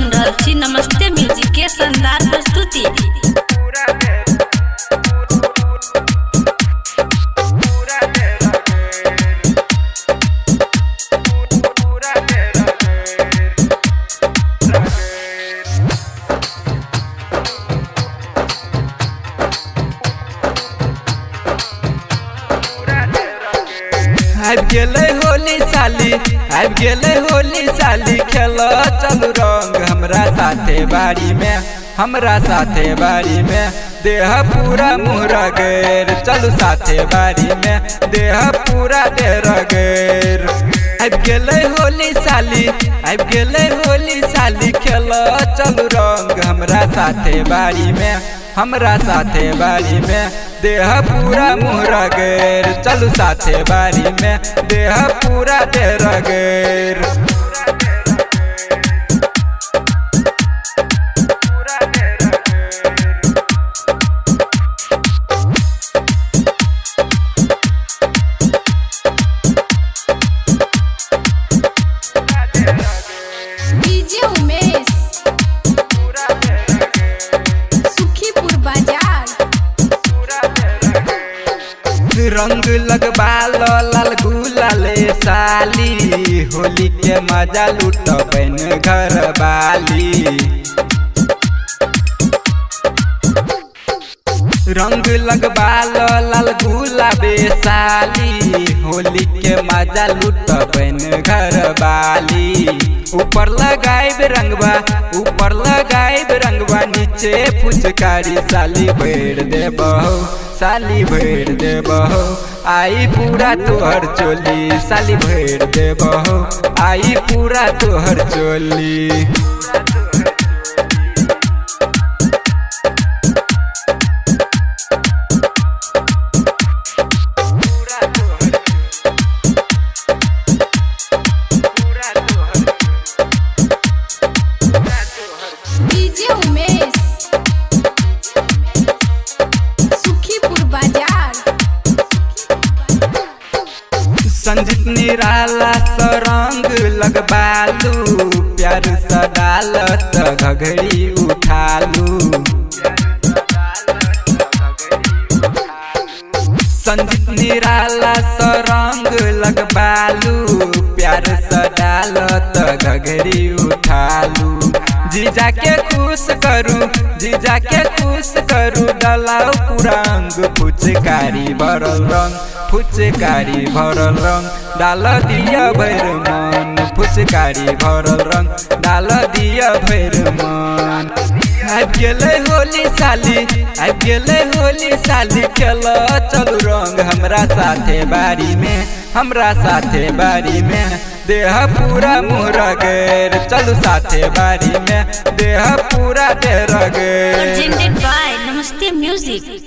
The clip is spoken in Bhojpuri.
सुन रहल छी नमस्ते म्यूजिक के शानदार प्रस्तुति। आबि गेलै होली साली, आबि गेलै होली साली, खेल चलू रंग हमरा साथे बाड़ी में, हमरा साथे बाड़ी में। देह पूरा मुहरा गैर, चलू साथे बाड़ी में, देह पूरा देर गैर। आबि गेलै होली साली, आबि गेलै होली साली, खेल चलू रंग हमरा साथे बाड़ी में, हमरा साथे बाड़ी में। देह पूरा मुहरा गैर, चलू साथे बाड़ी में, देह पूरा देर गैर। डीजे उमेश सुखीपुर बाजार। रंग लगबा लाल गुलाले साली, होली के मजा लूटबैन घर वाली। रंग लगबा लाल गुलाबे साली, होली के मजा लूटबैन घर वाली। ऊपर लगाइब रंगबा, ऊपर लगाइब रंगबा, नीचे फुचकारी साली भर देबहो, साली भर देबहो। आई पूरा तोहर चोली साली भर देबहो, आई पूरा तोहर चोली। डीजे उमेश सुखीपुर बाजार। संजीत निराला सरंग लगबालू, प्यार सा डालत घघड़ी उठालू। संजीत निराला सरंग लगबालू, प्यार सा डालत घघड़ी उठालू। जीजा के खुश करू, जीजा के खुश करू, डलाओ पूरा अंग, फुचकारी भरल रंग, फुचकारी भरल रंग, डाल दिया भैर मन, फुचकारी भरल रंग, डाल दिया भैर मन। आबि गेलै होली साली, आबि गेलै होली साली, खेल चलू रंग हमरा साथे बाड़ी में, हमरा साथे बाड़ी में। देह पूरा मुहरा गैर, चलू साथे बाड़ी में, देह पूरा देर गैर। Presented by नमस्ते म्यूजिक।